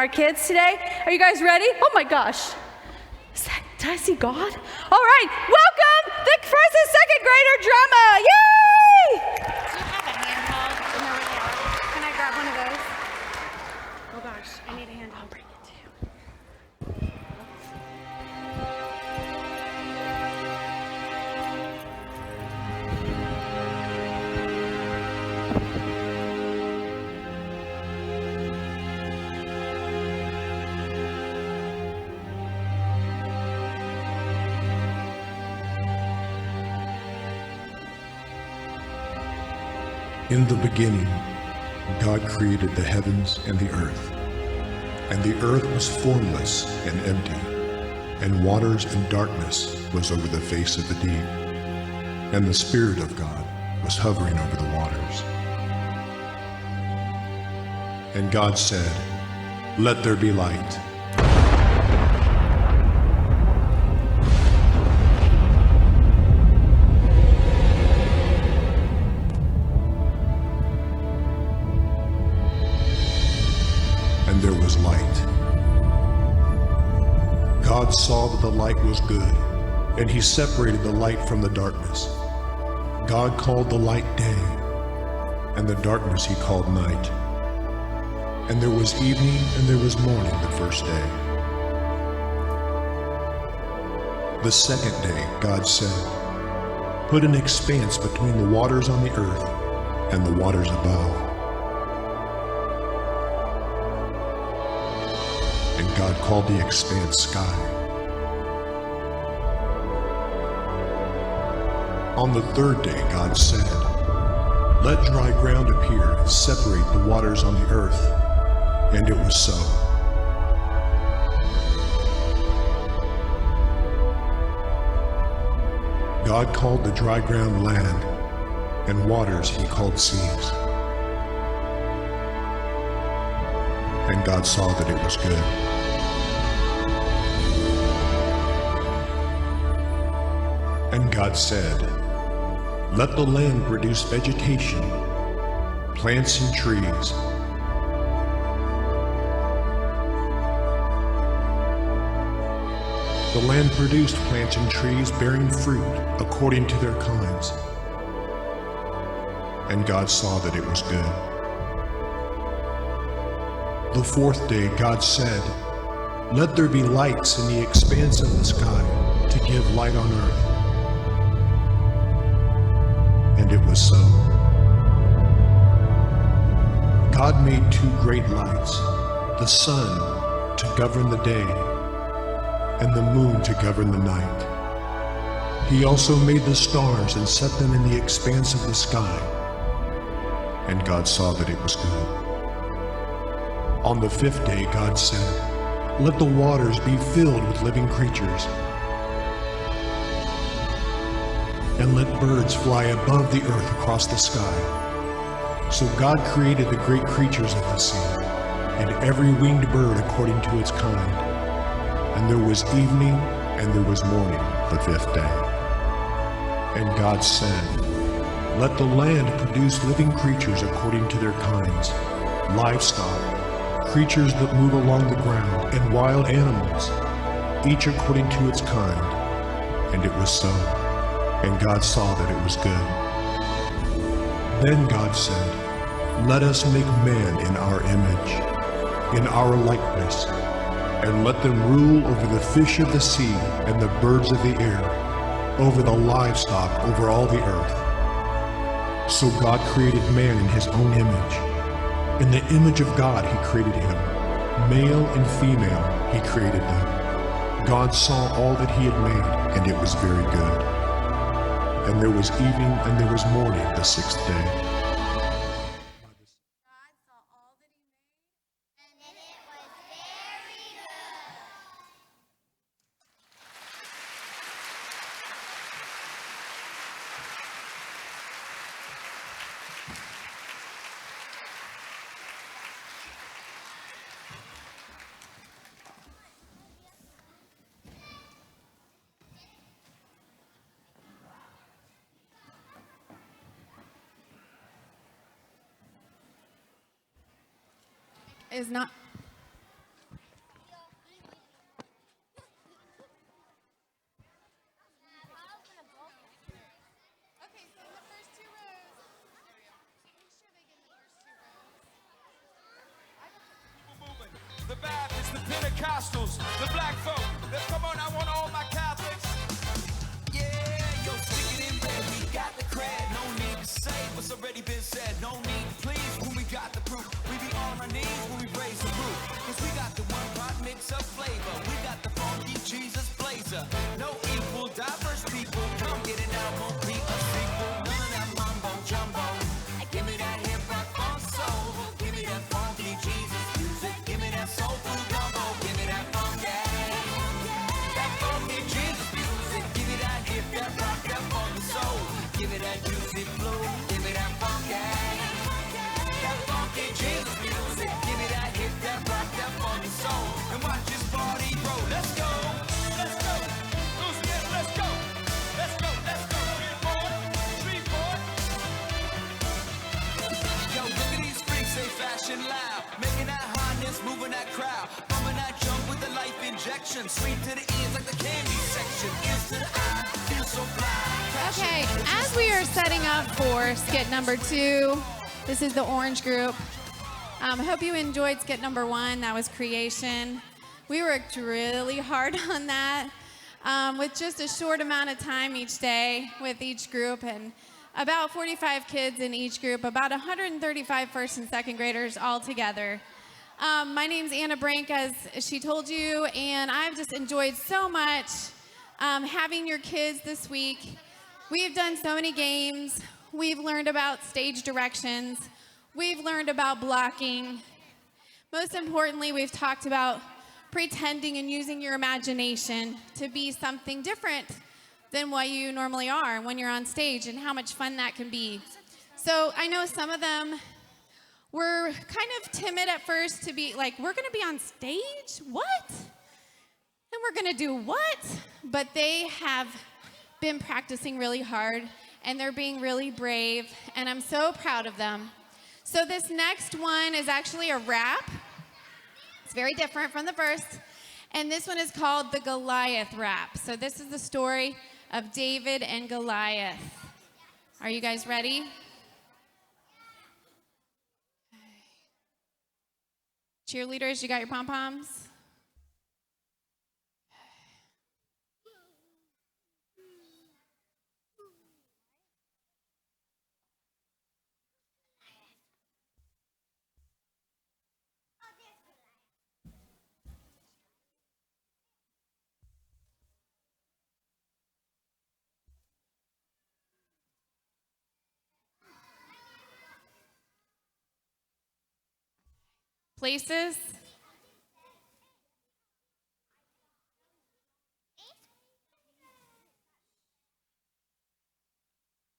our kids today. Are you guys ready? Oh my gosh. Did I see God? All right, welcome the first and second grader drama. Yay! Do you have a handheld? Can I grab one of those? Oh gosh, I need a handheld. I'll bring it to you. In the beginning, God created the heavens and the earth. And the earth was formless and empty, and waters and darkness was over the face of the deep. And the Spirit of God was hovering over the waters. And God said, "Let there be light." And there was light. God saw that the light was good, and he separated the light from the darkness. God called the light day, and the darkness he called night. And there was evening and there was morning the first day. The second day God said, "Put an expanse between the waters on the earth and the waters above." And God called the expanse sky. On the third day God said, "Let dry ground appear and separate the waters on the earth." And it was so. God called the dry ground land, and waters he called seas. And God saw that it was good. And God said, "Let the land produce vegetation, plants and trees." The land produced plants and trees bearing fruit according to their kinds. And God saw that it was good. The fourth day God said, "Let there be lights in the expanse of the sky to give light on earth." And it was so. God made two great lights, the sun to govern the day, and the moon to govern the night. He also made the stars and set them in the expanse of the sky. And God saw that it was good. On the fifth day God said, "Let the waters be filled with living creatures, and let birds fly above the earth across the sky." So God created the great creatures of the sea, and every winged bird according to its kind. And there was evening and there was morning the fifth day. And God said, "Let the land produce living creatures according to their kinds, livestock, creatures that move along the ground, and wild animals, each according to its kind." And it was so. And God saw that it was good. Then God said, "Let us make man in our image, in our likeness, and let them rule over the fish of the sea and the birds of the air, over the livestock, over all the earth." So God created man in his own image. In the image of God he created him. Male and female he created them. God saw all that he had made, and it was very good. And there was evening and there was morning the sixth day. God saw all that he made, and it was very good. Is not Pentecostals, the black folk. Come on, I want all my Catholics. Yeah, yo, stick it in there. We got the cred. No need to say what's already been said. No need to please when we got the proof. We be on our knees when we raise the roof. Cause we got the one pot mix of flavor. We got the funky Jesus blazer. No equal, diverse people. Come get it now, won't be a sequel. None of that mumbo jumbo. Give me that hip hop funk soul. Give me that funky Jesus music. Give me that soul food gumbo. Give me that funky. That funky Jesus music. Give me that hip, that rock, that funky soul. Give me that juicy flow. Give me that funky. That funky Jesus music. Give me that hip, that rock, that funky soul. And watch this party roll. Let's go. Let's go. Loose get, let's go. Let's go. Let's go. 3, 4. Yo, look at these freaks, they fashion loud. Making that hotness, moving that crowd. Bumping that junk with the life injection. Sweet to the ears like the candy section. Ears to the eye, feel so fly. Okay, as we are setting up for skit number 2, this is the Orange Group. I hope you enjoyed skit number 1. That was creation. We worked really hard on that with just a short amount of time each day with each group, and about 45 kids in each group, about 135 first and second graders all together. My name's Anna Brink, as she told you, and I've just enjoyed so much having your kids this week. We've done so many games. We've learned about stage directions. We've learned about blocking. Most importantly, we've talked about pretending and using your imagination to be something different than what you normally are when you're on stage, and how much fun that can be. So I know some of them were kind of timid at first to be like, we're gonna be on stage? What? And we're gonna do what? But they have been practicing really hard, and they're being really brave, and I'm so proud of them. So this next one is actually a rap. It's very different from the first, and this one is called the Goliath rap. So this is the story of David and Goliath. Are you guys ready? Cheerleaders, you got your pom-poms? Places?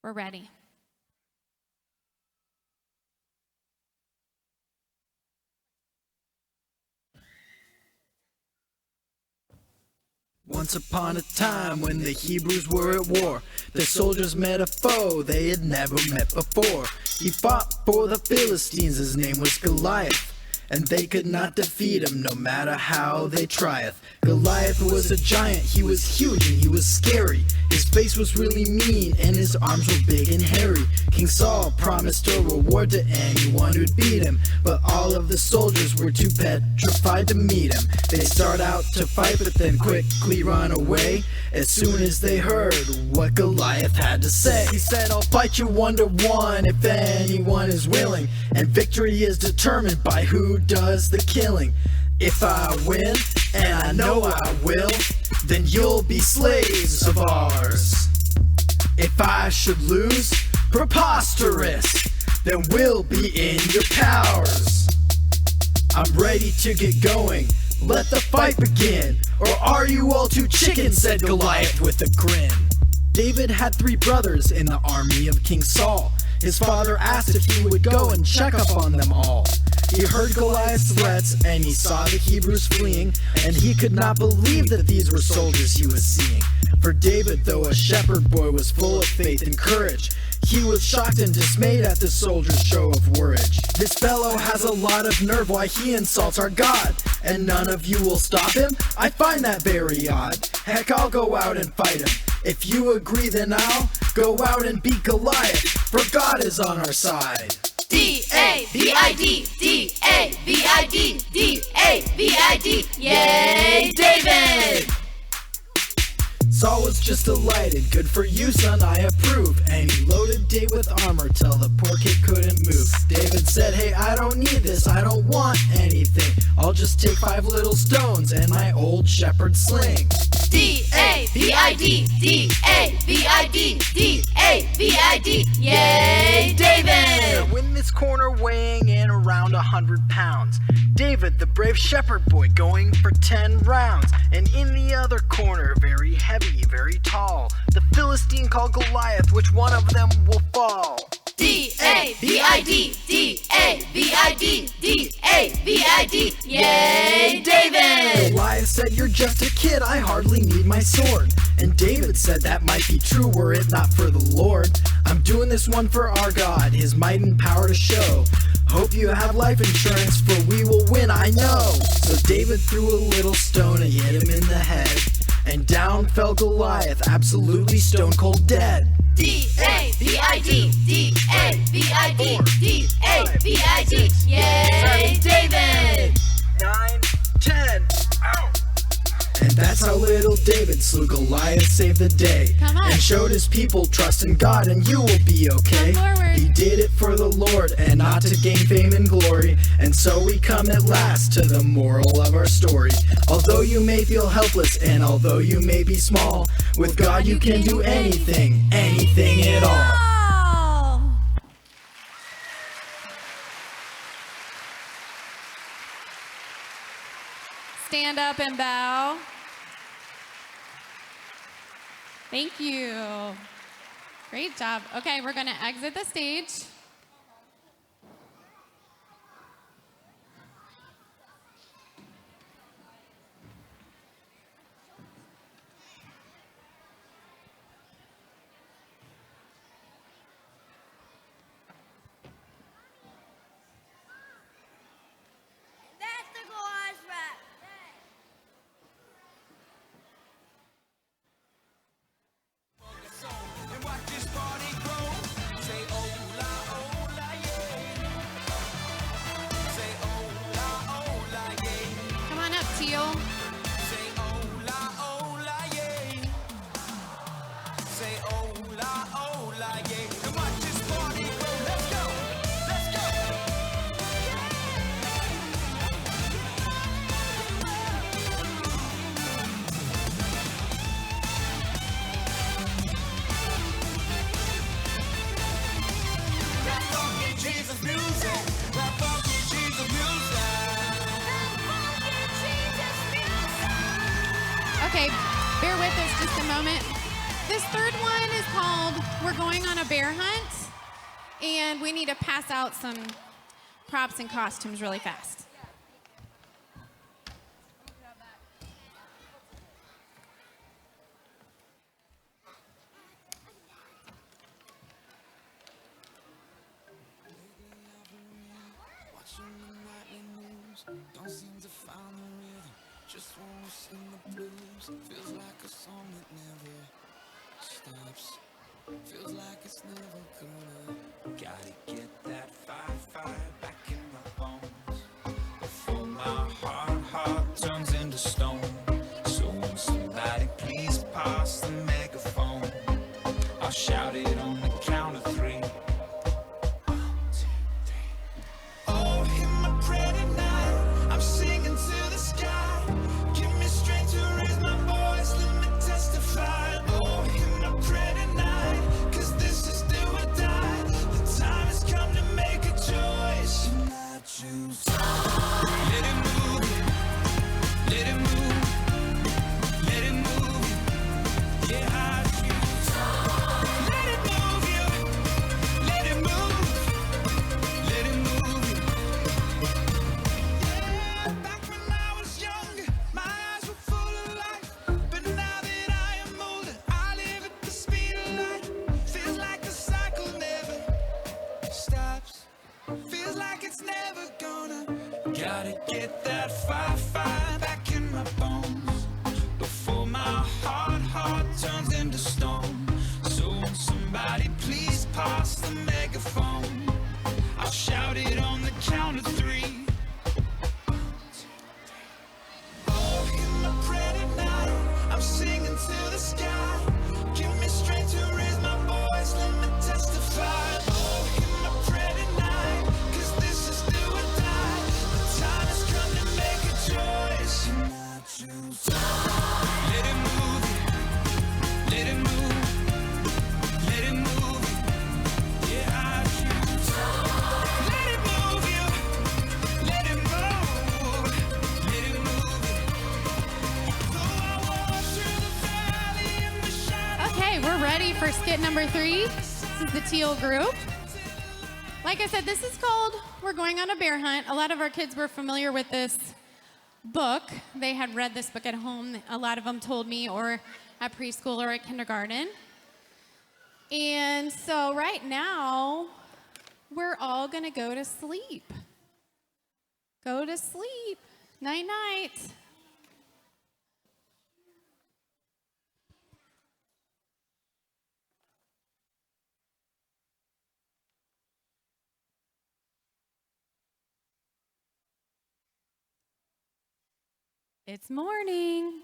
We're ready. Once upon a time when the Hebrews were at war, their soldiers met a foe they had never met before. He fought for the Philistines, his name was Goliath, and they could not defeat him no matter how they trieth. Goliath was a giant, he was huge and he was scary. His face was really mean and his arms were big and hairy. King Saul promised a reward to anyone who'd beat him, but all of the soldiers were too petrified to meet him. They start out to fight but then quickly run away as soon as they heard what Goliath had to say. He said, I'll fight you 1-to-1 if anyone is willing, and victory is determined by who does the killing. If I win, and I know I will, then you'll be slaves of ours. If I should lose, preposterous, then we'll be in your powers. I'm ready to get going, let the fight begin. Or are you all too chicken, said Goliath with a grin. David had 3 brothers in the army of King Saul. His father asked if he would go and check up on them all. He heard Goliath's threats and he saw the Hebrews fleeing, and he could not believe that these were soldiers he was seeing. For David, though a shepherd boy, was full of faith and courage. He was shocked and dismayed at the soldiers' show of courage. This fellow has a lot of nerve, why he insults our God, and none of you will stop him? I find that very odd. Heck, I'll go out and fight him. If you agree, then I'll go out and beat Goliath, for God is on our side. D-A-V-I-D, D-A-V-I-D, D-A-V-I-D. B-I-D, yay, David! Saul was just delighted, good for you son, I approve. And he loaded David with armor till the poor kid couldn't move. David said, hey, I don't need this, I don't want anything. I'll just take 5 little stones and my old shepherd sling. D-A-V-I-D, D-A-V-I-D, D-A-V-I-D, yay, David! In this corner weighing in around 100 pounds, David, the brave shepherd boy, going for 10 rounds. And in the other corner, very heavy, very tall, the Philistine called Goliath, which one of them will fall? D-A-V-I-D, D-A-V-I-D, D-A-V-I-D, yay, David! Goliath said, you're just a kid, I hardly need my sword. And David said, that might be true were it not for the Lord. I'm doing this one for our God, his might and power to show. Hope you have life insurance, for we will win, I know. So David threw a little stone and hit him in the head. And down fell Goliath, absolutely stone cold dead. D-A-V-I-D, D-A-V-I-D, D-A-V-I-D, yay, David! 9, 10, ow! And that's how little David slew Goliath, saved the day. Come on. And showed his people trust in God, and you will be okay. Come forward. He did it for the Lord and not to gain fame and glory. And so we come at last to the moral of our story. Although you may feel helpless and although you may be small, with God you can do anything, anything at all. Oh. Stand up and bow. Thank you. Great job. Okay, we're going to exit the stage. That's the Goliath rap. And watch this party grow. Say oh la yeah. Say oh la yeah. Come on up, Teal. Say oh la yeah. Say oh la yeah. And watch this party grow. Let's go. Let's go. That funky Jesus music. That funky Jesus music. Okay, bear with us just a moment. This third one is called We're Going on a Bear Hunt, and we need to pass out some props and costumes really fast. Watching the nightly news, don't seem to find the rhythm. Just wanna sing the blues. Feels like a song that never stops. Feels like it's never gonna. Gotta get that fire back in my bones before my heart turns into stone. So won't somebody please pass the megaphone? I'll shout it on the count of 3. 1, 2, 3. Oh, hear my prayer tonight. I'm singing to the sky. Give me strength to raise my voice. Let me testify. Oh, hear my prayer tonight. 'Cause this is do or die. The time has come to make a choice. And I choose. Let it move. Let it move. Let it move. Yeah, I choose. Let it move you. Let it move. Let it move you. Yeah, back when I was younger, my eyes were full of life. But now that I am older, I live at the speed of light. Feels like the cycle never stops. Feels like it's never gonna. Gotta get that fire back in my bones before my heart turns into stone. So won't somebody please pass the megaphone? I'll shout it on the count of 3. 1, 2, 3. for skit number 3. This is the teal group. Like I said, this is called We're Going on a Bear Hunt. A lot of our kids were familiar with this book. They had read this book at home. A lot of them told me, or at preschool or at kindergarten. And so right now, we're all going to go to sleep. Go to sleep. Night-night. It's morning.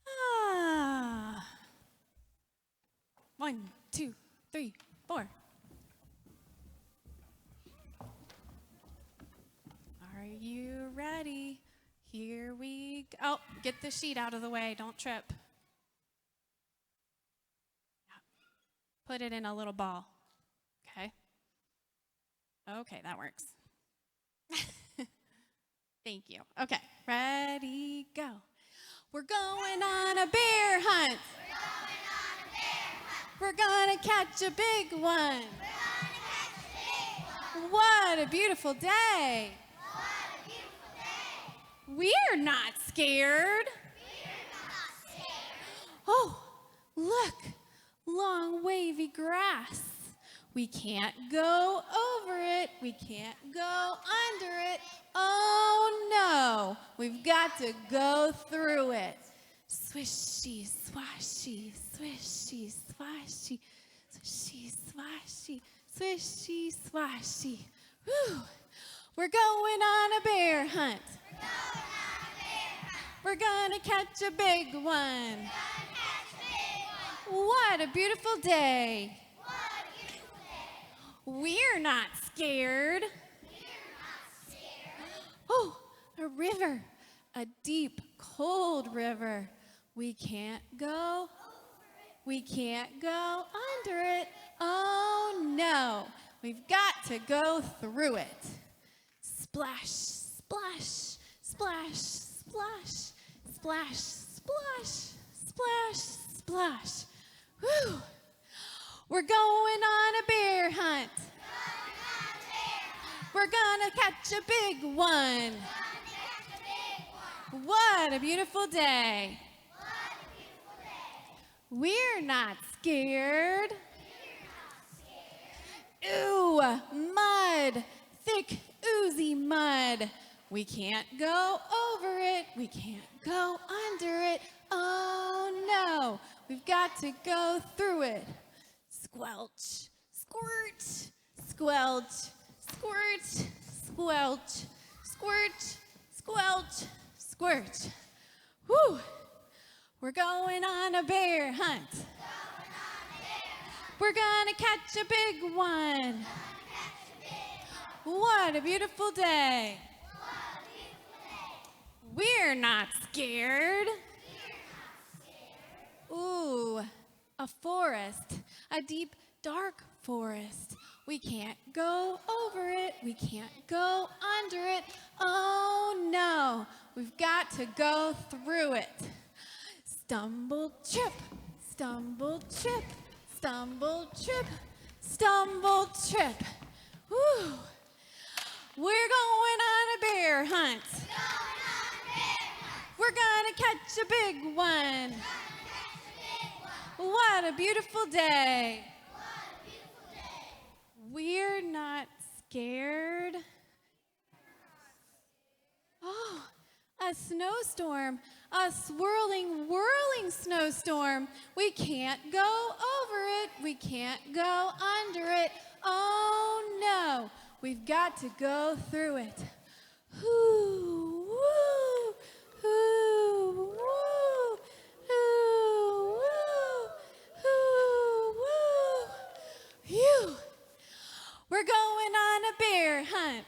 Ah. 1, 2, 3, 4. Are you ready? Here we go. Oh, get the sheet out of the way. Don't trip. Put it in a little ball. Okay. Okay, that works. Thank you. Okay, ready, go. We're going on a bear hunt. We're gonna catch a big one. What a beautiful day. We're not scared. Oh, look, long wavy grass. We can't go over it. We can't go under it. Oh no, we've got to go through it. Swishy, swashy, swishy, swashy, swishy, swashy, swishy, swashy. Whew. We're going on a bear hunt. We're gonna catch a big one. What a beautiful day. We're not scared. Oh, a river, a deep, cold river. We can't go. We can't go under it. Oh no, we've got to go through it. Splash, splash, splash, splash, splash, splash, splash, splash. Whew. We're going on a bear hunt. We're gonna catch a big one. What a beautiful day. We're not scared. Ooh, mud, thick, oozy mud. We can't go over it. We can't go under it. Oh no, we've got to go through it. Squelch, squirt, squelch, squirt, squelch, squirt, squelch, squirt. Whew. We're going on a bear hunt. We're gonna catch a big one. What a beautiful day. We're not scared. Ooh, a forest, a deep, dark forest. We can't go over it. We can't go under it. Oh no, we've got to go through it. Stumble, trip, stumble, trip, stumble, trip, stumble, trip. Whew. We're going on a bear hunt. We're gonna catch a big one. What a beautiful day. We're not scared. Oh, a snowstorm, a swirling, whirling snowstorm. We can't go over it. We can't go under it. Oh no, we've got to go through it. Hoo, woo, hoo, woo, hoo, woo, hoo, woo. Phew. We're going on a bear hunt.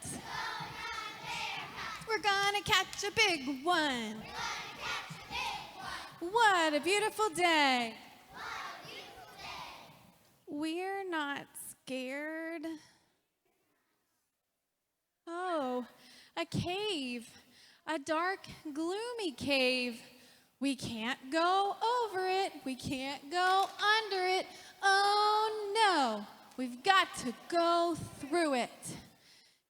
We're gonna catch a big one. What a beautiful day. We're not scared. Oh, a cave, a dark, gloomy cave. We can't go over it. We can't go under it. Oh no, we've got to go through it.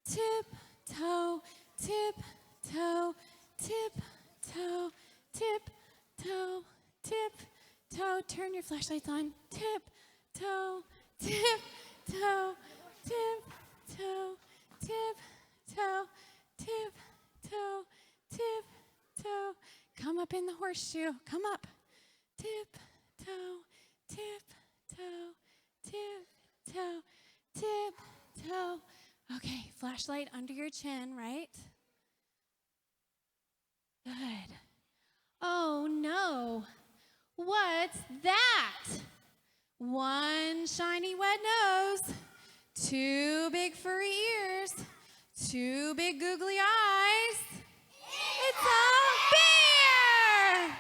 Tiptoe, tiptoe, tiptoe, tiptoe, tiptoe. Turn your flashlights on. Tiptoe, tiptoe, tiptoe, tiptoe, tiptoe, tiptoe. Come up in the horseshoe. Come up. Tiptoe, tiptoe, tiptoe, tiptoe. Okay, flashlight under your chin, right? Good. Oh no. What's that? One shiny wet nose, two big furry ears, two big googly eyes. It's a bear!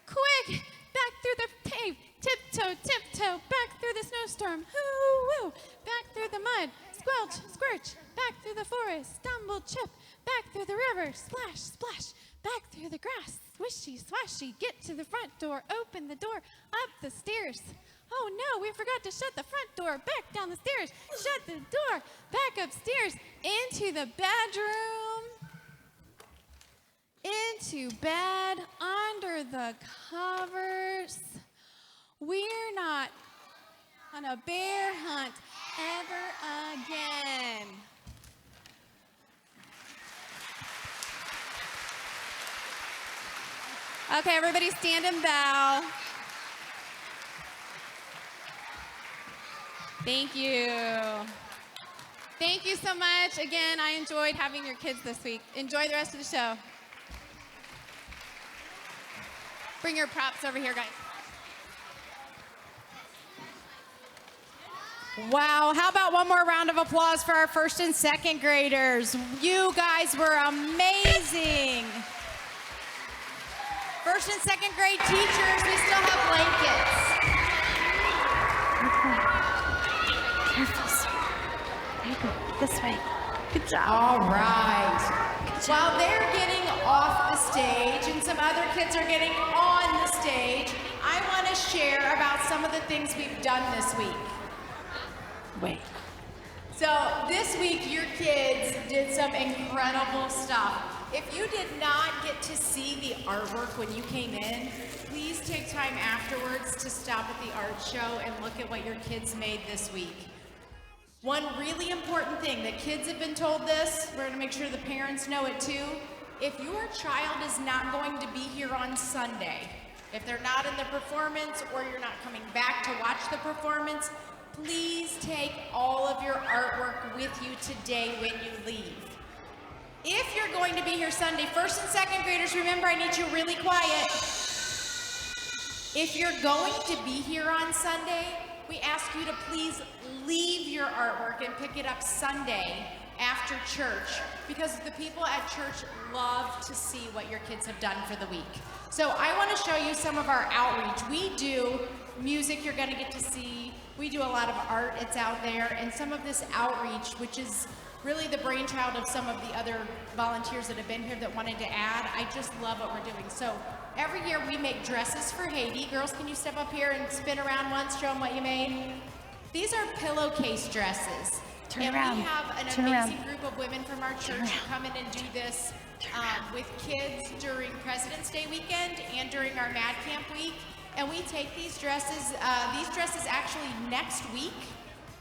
Quick, back through the cave. Tiptoe, tiptoe, back through the snowstorm. Hoo-woo, back through the mud. Squelch, squirch, back through the forest. Stumble, chip, back through the river. Splash, splash, back through the grass. Swishy, swashy, get to the front door. Open the door, up the stairs. Oh no, we forgot to shut the front door. Back down the stairs, shut the door. Back upstairs, into the bedroom. Into bed, under the covers. We're not on a bear hunt ever again. Okay, everybody stand and bow. Thank you. Thank you so much. Again, I enjoyed having your kids this week. Enjoy the rest of the show. Bring your props over here, guys. Wow, how about one more round of applause for our first and second graders? You guys were amazing. First and second grade teachers, we still have blankets. This way. Good job. All right. While they're getting off the stage and some other kids are getting on the stage, I want to share about some of the things we've done this week. Wait. So this week, your kids did some incredible stuff. If you did not get to see the artwork when you came in, please take time afterwards to stop at the art show and look at what your kids made this week. One really important thing, the kids have been told this, we're gonna make sure the parents know it too. If your child is not going to be here on Sunday, if they're not in the performance or you're not coming back to watch the performance, please take all of your artwork with you today when you leave. If you're going to be here Sunday, first and second graders, remember I need you really quiet. If you're going to be here on Sunday, we ask you to please leave your artwork and pick it up Sunday after church, because the people at church love to see what your kids have done for the week. So I want to show you some of our outreach. We do music you're going to get to see. We do a lot of art, it's out there, and some of this outreach, which is really the brainchild of some of the other volunteers that have been here that wanted to add. I just love what we're doing. So every year we make dresses for Haiti. Girls, can you step up here and spin around once, show them what you made? These are pillowcase dresses. Turn and around. we have an Turn amazing around. group of women from our church who come in and do this with kids during President's Day weekend and during our Mad Camp week. And we take these dresses actually next week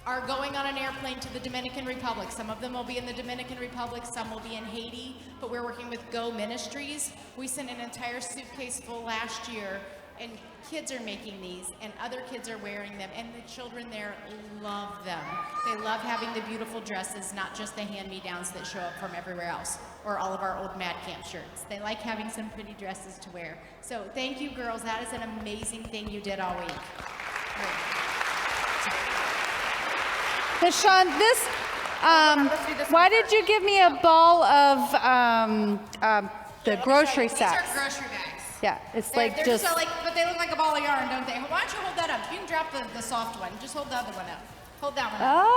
are going on an airplane to the Dominican Republic. Some of them will be in the Dominican Republic, some will be in Haiti, but we're working with Go Ministries. We sent an entire suitcase full last year, and kids are making these, and other kids are wearing them, and the children there love them. They love having the beautiful dresses, not just the hand-me-downs that show up from everywhere else, or all of our old Mad Camp shirts. They like having some pretty dresses to wear. So thank you, girls. That is an amazing thing you did all week. Deshaun, why did you give me a ball of the grocery These sacks? are grocery bags. Yeah, it's They're like just so like, but they look like a ball of yarn, don't they? Why don't you hold that up? You can drop the soft one. Just hold the other one up. Hold that one up.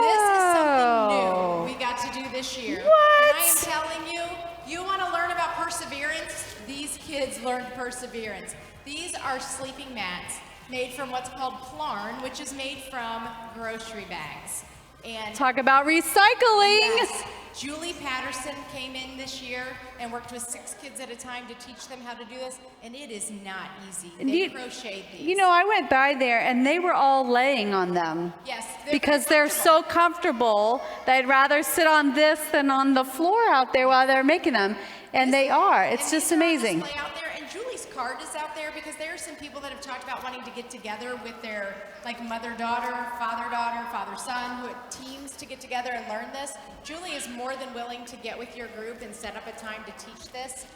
This is something new we got to do this year. What? And I am telling you, you want to learn about perseverance? These kids learned perseverance. These are sleeping mats made from what's called Plarn, which is made from grocery bags. And Talk about recycling. yes, Julie Patterson came in this year and worked with 6 kids at a time to teach them how to do this, and it is not easy. They crocheted these. You know, I went by there and they were all laying on them. Yes, Because they're so comfortable that I'd rather sit on this than on the floor out there while they're making them. And they are. It's And just these are on amazing. display out there, and Julie's card is out there because there are some people that have talked about wanting to get together with their like mother-daughter, father-daughter, father-son, who teams to get together and learn this. Julie is more than willing to get with your group and set up a time to teach this.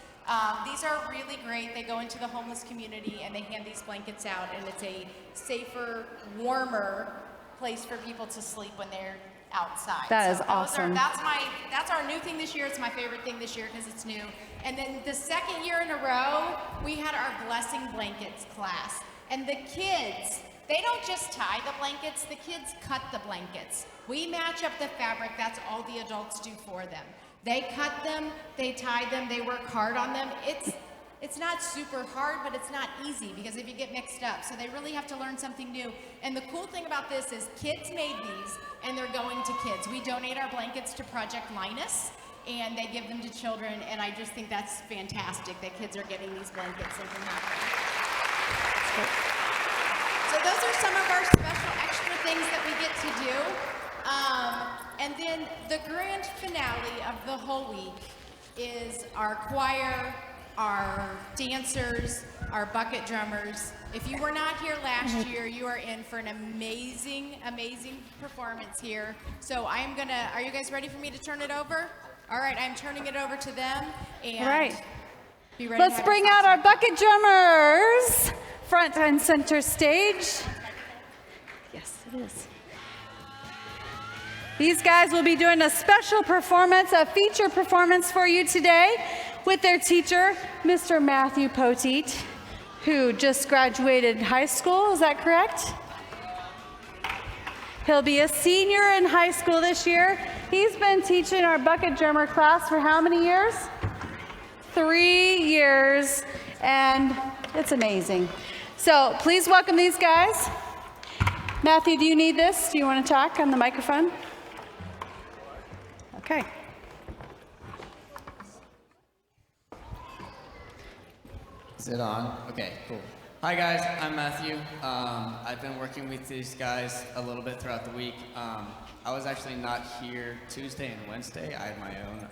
These are really great. They go into the homeless community and they hand these blankets out, and it's a safer, warmer place for people to sleep when they're outside. That is So awesome. that's our new thing this year. It's my favorite thing this year because it's new. And then the second year in a row, we had our blessing blankets class. And the kids, they don't just tie the blankets, the kids cut the blankets. We match up the fabric, that's all the adults do for them. They cut them, they tie them, they work hard on them. It's not super hard, but it's not easy because if you get mixed up, so they really have to learn something new. And the cool thing about this is kids made these and they're going to kids. We donate our blankets to Project Linus and they give them to children, and I just think that's fantastic that kids are getting these blankets and can have them. So those are some of our special extra things that we get to do. And then the grand finale of the whole week is our choir, our dancers, our bucket drummers. If you were not here last year, you are in for an amazing, amazing performance here. So are you guys ready for me to turn it over? All right, I'm turning it over to them. And All right. be ready to Let's have bring your out song. our bucket drummers. Front and center stage. Yes, it is. These guys will be doing a special performance, a feature performance for you today with their teacher, Mr. Matthew Poteet, who just graduated high school. Is that correct? He'll be a senior in high school this year. He's been teaching our bucket drummer class for how many years? 3 years, and it's amazing. So please welcome these guys. Matthew, do you need this? Do you want to talk on the microphone? Okay. Is it on? Okay, cool. Hi guys, I'm Matthew. I've been working with these guys a little bit throughout the week. I was actually not here Tuesday and Wednesday. I had my own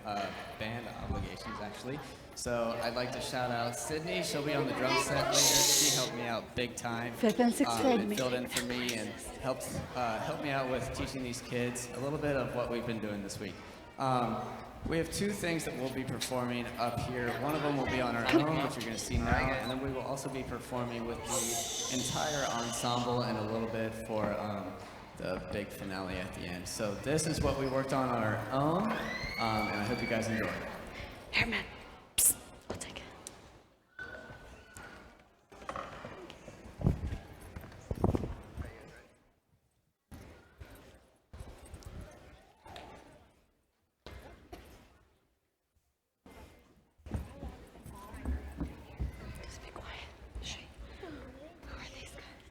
band obligations actually. So I'd like to shout out Sydney. She'll be on the drum set later. She helped me out big time. 5th and 6th grade. And filled in for me and helped me out with teaching these kids a little bit of what we've been doing this week. We have 2 things that we'll be performing up here. One of them will be on our own, which you're going to see now, and then we will also be performing with the entire ensemble and a little bit for the big finale at the end. So this is what we worked on our own, and I hope you guys enjoy. Here, man. Psst. I'll take it. Just be quiet. Shh. Who are these guys?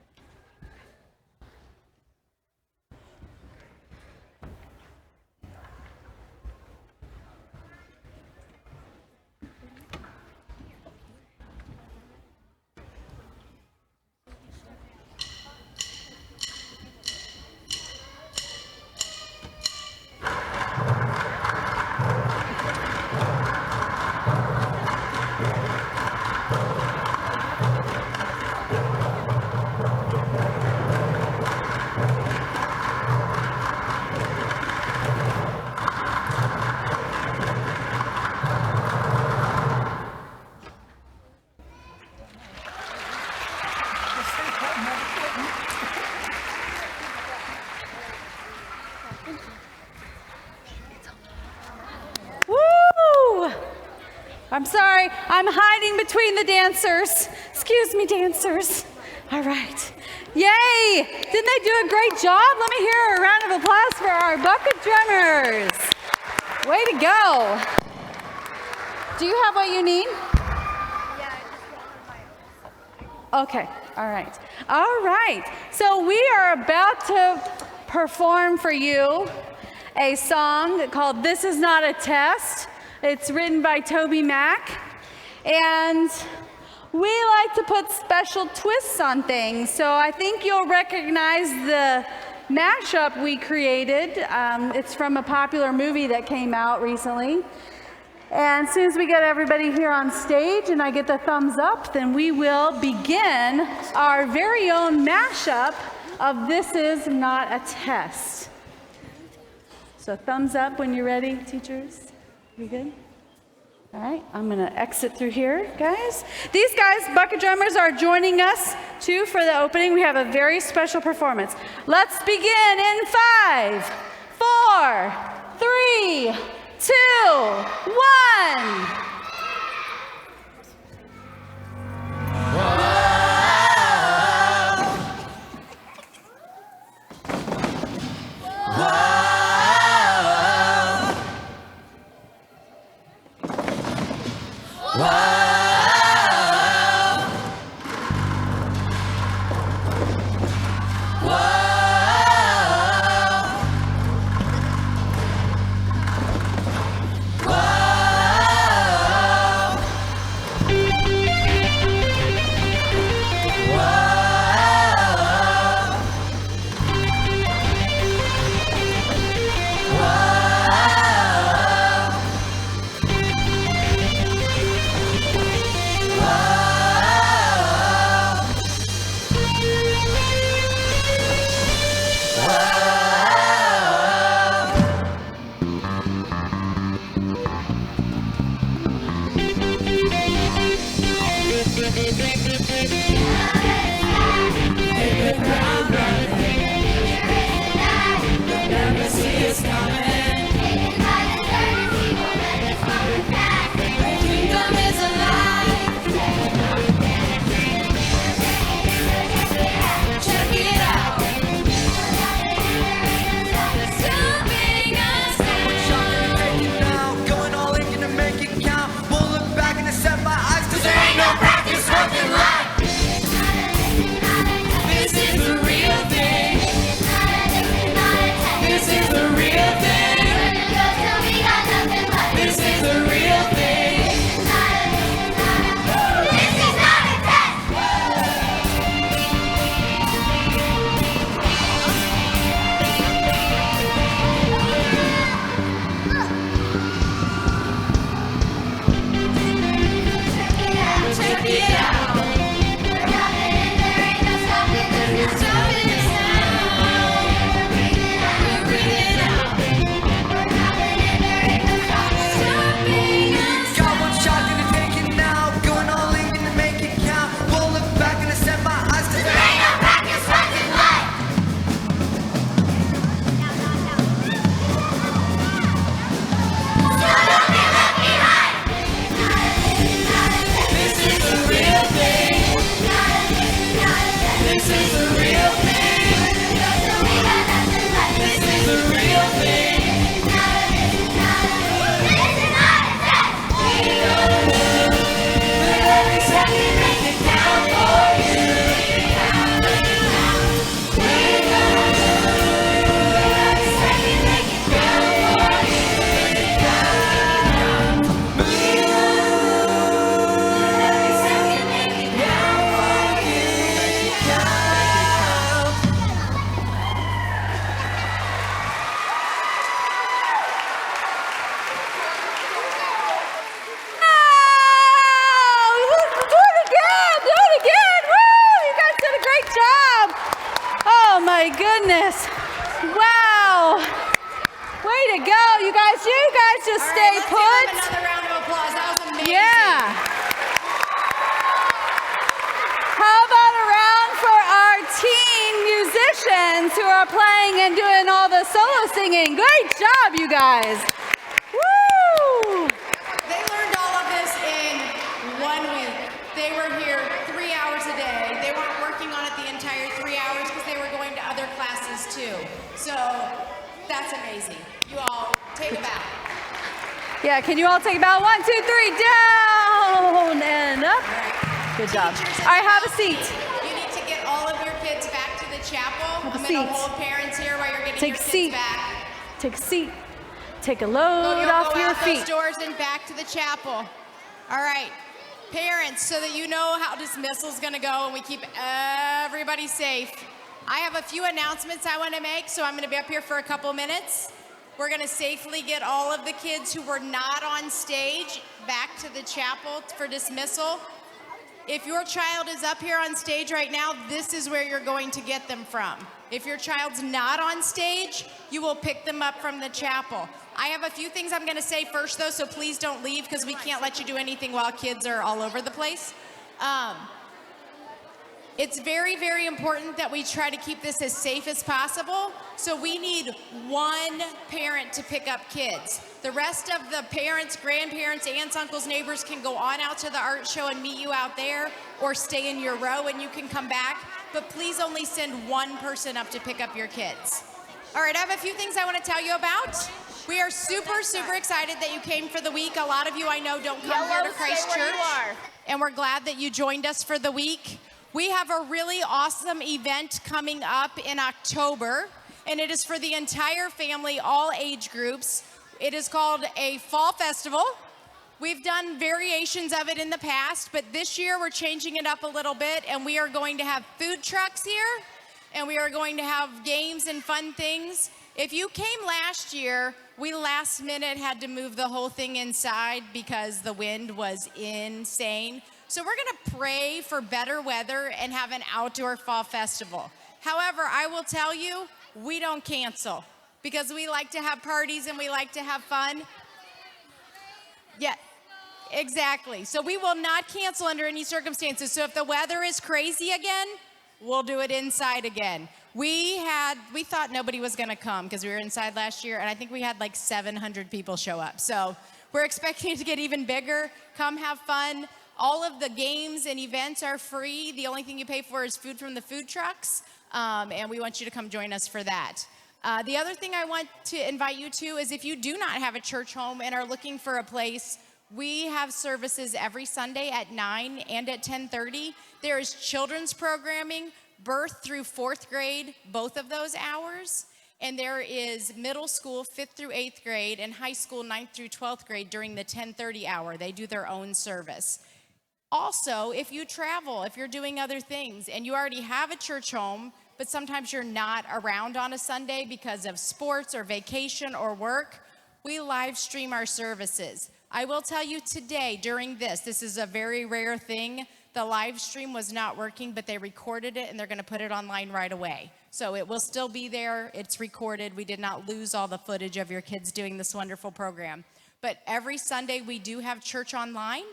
I'm sorry, I'm hiding between the dancers. Excuse me, dancers. All right. Yay! Didn't they do a great job? Let me hear a round of applause for our bucket drummers. Way to go. Do you have what you need? Okay, all right. All right, so we are about to perform for you a song called This Is Not a Test. It's written by Toby Mac, and we like to put special twists on things, so I think you'll recognize the mashup we created. It's from a popular movie that came out recently. And as soon as we get everybody here on stage and I get the thumbs up, then we will begin our very own mashup of This Is Not a Test. So thumbs up when you're ready, teachers. You good? All right, I'm gonna exit through here, guys. These guys, bucket drummers, are joining us too for the opening. We have a very special performance. Let's begin in 5, 4, 3, 2, 1. my goodness. Wow. Way to go, you guys. You guys just stay put. Give them another round of applause. That was amazing. Yeah. How about a round for our teen musicians who are playing and doing all the solo singing? Great job, you guys. Woo! They learned all of this Take a bow. Yeah, can you all take a bow? 1, 2, 3, down and up. Good job. Teachers All right, have a seat. You need to get all of your kids back to the chapel. Have a I'm going to seat. hold parents here while you're getting Take your a kids seat. back. Take a seat. Take a Go load off out your those feet. doors and back to the chapel. All right. Parents, so that you know how dismissal's going to go and we keep everybody safe. I have a few announcements I want to make, so I'm going to be up here for a couple minutes. We're going to safely get all of the kids who were not on stage back to the chapel for dismissal. If your child is up here on stage right now, this is where you're going to get them from. If your child's not on stage, you will pick them up from the chapel. I have a few things I'm going to say first, though, so please don't leave because we can't let you do anything while kids are all over the place. It's very, very important that we try to keep this as safe as possible. So we need one parent to pick up kids. The rest of the parents, grandparents, aunts, uncles, neighbors can go on out to the art show and meet you out there or stay in your row and you can come back. But please only send one person up to pick up your kids. All right, I have a few things I want to tell you about. We are super, super excited that you came for the week. A lot of you I know don't come here to Christ Church. And we're glad that you joined us for the week. We have a really awesome event coming up in October, and it is for the entire family, all age groups. It is called a fall festival. We've done variations of it in the past, but this year we're changing it up a little bit, and we are going to have food trucks here, and we are going to have games and fun things. If you came last year, we last minute had to move the whole thing inside because the wind was insane. So we're going to pray for better weather and have an outdoor fall festival. However, I will tell you, we don't cancel because we like to have parties and we like to have fun. Yeah, exactly. So we will not cancel under any circumstances. So if the weather is crazy again, we'll do it inside again. We thought nobody was going to come because we were inside last year, and I think we had like 700 people show up. So we're expecting it to get even bigger. Come have fun. All of the games and events are free. The only thing you pay for is food from the food trucks, and we want you to come join us for that. The other thing I want to invite you to is if you do not have a church home and are looking for a place, we have services every Sunday at 9 and at 10:30. There is children's programming, birth through 4th grade, both of those hours. And there is middle school, 5th through 8th grade, and high school, 9th through 12th grade during the 10:30 hour. They do their own service. Also, if you travel, if you're doing other things, and you already have a church home, but sometimes you're not around on a Sunday because of sports or vacation or work, we live stream our services. I will tell you today, during this is a very rare thing. The live stream was not working, but they recorded it, and they're going to put it online right away. So it will still be there. It's recorded. We did not lose all the footage of your kids doing this wonderful program. But every Sunday, we do have church online.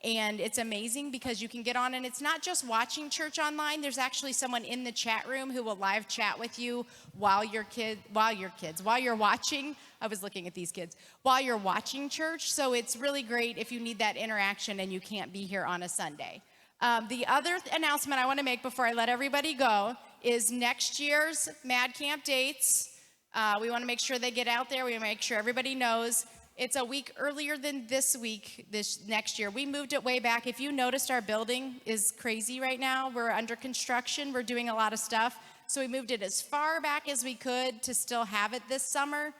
And it's amazing because you can get on, and it's not just watching church online. There's actually someone in the chat room who will live chat with you while you're watching. I was looking at these kids while you're watching church. So it's really great if you need that interaction and you can't be here on a Sunday. The other announcement I want to make before I let everybody go is next year's Mad Camp dates. We want to make sure they get out there. We want to make sure everybody knows. It's a week earlier than this next year. We moved it way back. If you noticed, our building is crazy right now. We're under construction. We're doing a lot of stuff. So we moved it as far back as we could to still have it this summer.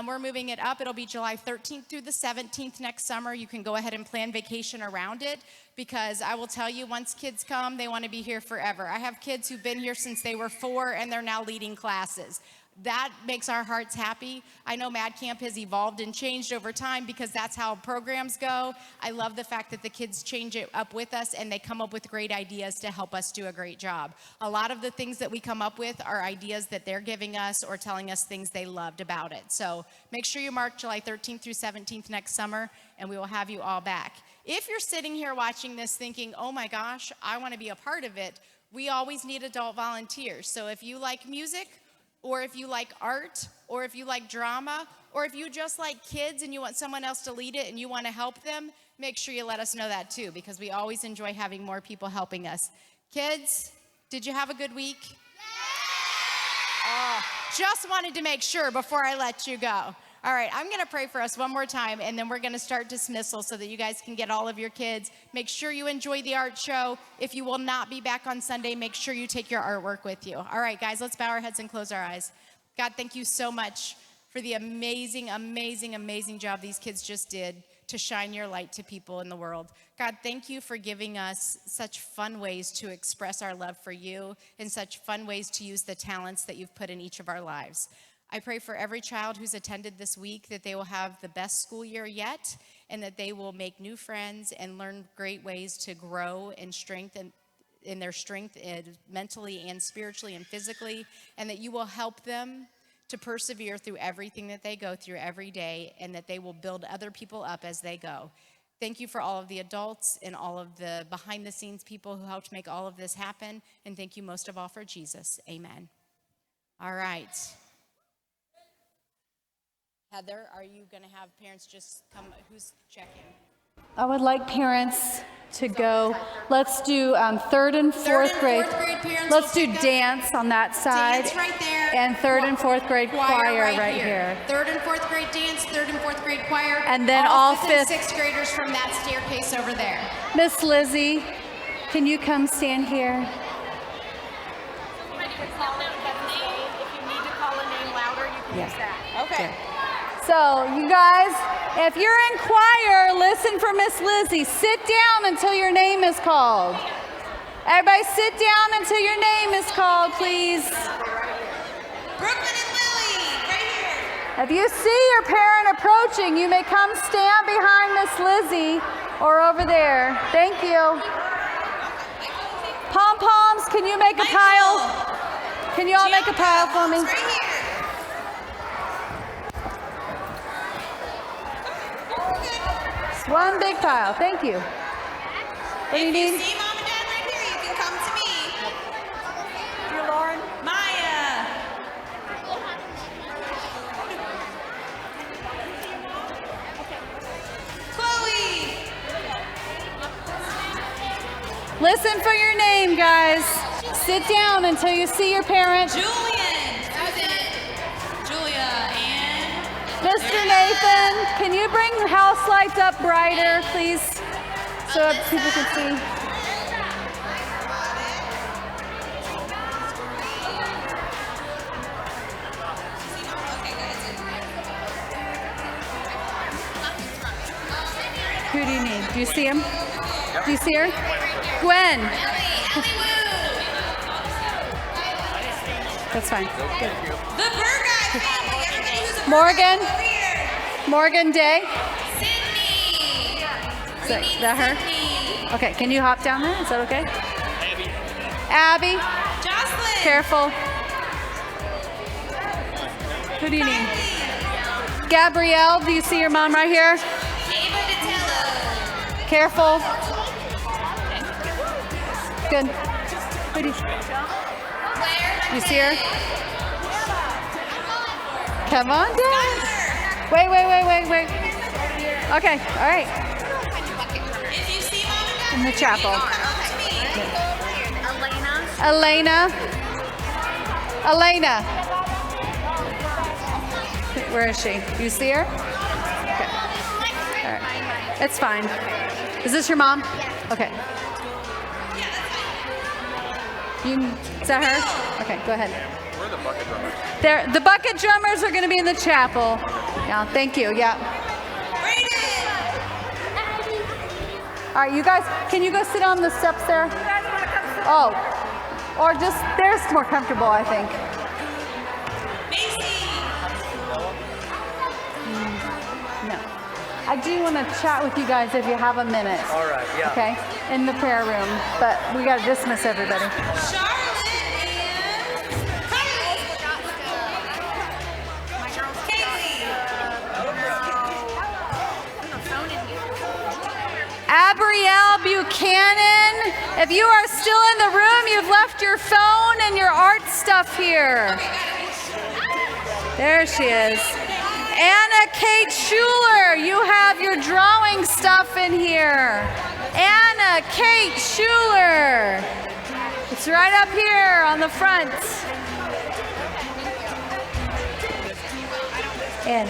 We're moving it up. It'll be July 13th through the 17th next summer. You can go ahead and plan vacation around it because I will tell you, once kids come, they want to be here forever. I have kids who've been here since they were 4 and they're now leading classes. That makes our hearts happy. I know Mad Camp has evolved and changed over time because that's how programs go. I love the fact that the kids change it up with us and they come up with great ideas to help us do a great job. A lot of the things that we come up with are ideas that they're giving us or telling us things they loved about it. So make sure you mark July 13th through 17th next summer, and we will have you all back. If you're sitting here watching this thinking, oh my gosh, I want to be a part of it, we always need adult volunteers. So if you like music, or if you like art, or if you like drama, or if you just like kids and you want someone else to lead it and you want to help them, make sure you let us know that too, because we always enjoy having more people helping us. Kids, did you have a good week? Yeah! Just wanted to make sure before I let you go. All right, I'm going to pray for us one more time, and then we're going to start dismissal so that you guys can get all of your kids. Make sure you enjoy the art show. If you will not be back on Sunday, make sure you take your artwork with you. All right, guys, let's bow our heads and close our eyes. God, thank you so much for the amazing, amazing, amazing job these kids just did to shine your light to people in the world. God, thank you for giving us such fun ways to express our love for you and such fun ways to use the talents that you've put in each of our lives. I pray for every child who's attended this week that they will have the best school year yet and that they will make new friends and learn great ways to grow and strengthen in their strength mentally and spiritually and physically, and that you will help them to persevere through everything that they go through every day, and that they will build other people up as they go. Thank you for all of the adults and all of the behind the scenes people who helped make all of this happen. And thank you most of all for Jesus. Amen. All right. Heather, are you going to have parents just come? Who's checking? I would like parents to go. Let's do third and fourth grade. Parents Let's will do pick up dance on that side. Dance right there. And third and fourth grade choir right here. Third and fourth grade dance, third and fourth grade choir. And then all fifth and sixth graders from that staircase over there. Miss Lizzie, can you come stand here? Okay. So you guys, if you're in choir, listen for Miss Lizzie. Sit down until your name is called. Everybody sit down until your name is called, please. Brooklyn and Lily, right here. If you see your parent approaching, you may come stand behind Miss Lizzie or over there. Thank you. Pom-poms, can you make a pile? Can you all make a pile for me? Right here. It's one big pile. Thank you. What do you need? See mom and dad right here, you can come to me. Dear Lauren. Maya. Chloe. Listen for your name, guys. Sit down until you see your parent. Julian. Julia and Mr. Nathan, can you bring house lights up brighter, please, so people can see? Who do you need? Do you see him? Do you see her? Gwen. That's fine. Good. the Burguy family. Everybody who's a Morgan. Burguy over here. Morgan Day. Sydney. Is that her? Okay, can you hop down there? Is that okay? Abby. Jocelyn. Careful. Who do you need? Gabrielle, do you see your mom right here? Ava Ditello. Careful. Good. Who do you, Claire. you see her? Come on down. Wait. Okay, all right. If you see mom and dad, In the chapel. come to me. Elena. Where is she? Do you see her? Okay. All right. It's fine. Is this your mom? Okay. Is that her? Okay, go ahead. Where are the bucket drummers? The bucket drummers are going to be in the chapel. Yeah, thank you. Yeah. All right, you guys, can you go sit on the steps there? Oh, or just, there's more comfortable, I think. No. I do want to chat with you guys if you have a minute. All right, yeah. Okay, in the prayer room, but we got to dismiss everybody. Charlotte and Kaylee. Abrielle Buchanan, if you are still in the room, you've left your phone and your art stuff here. There she is. Anna Kate Schuler, you have your drawing stuff in here. Anna Kate Schuler. It's right up here on the front. And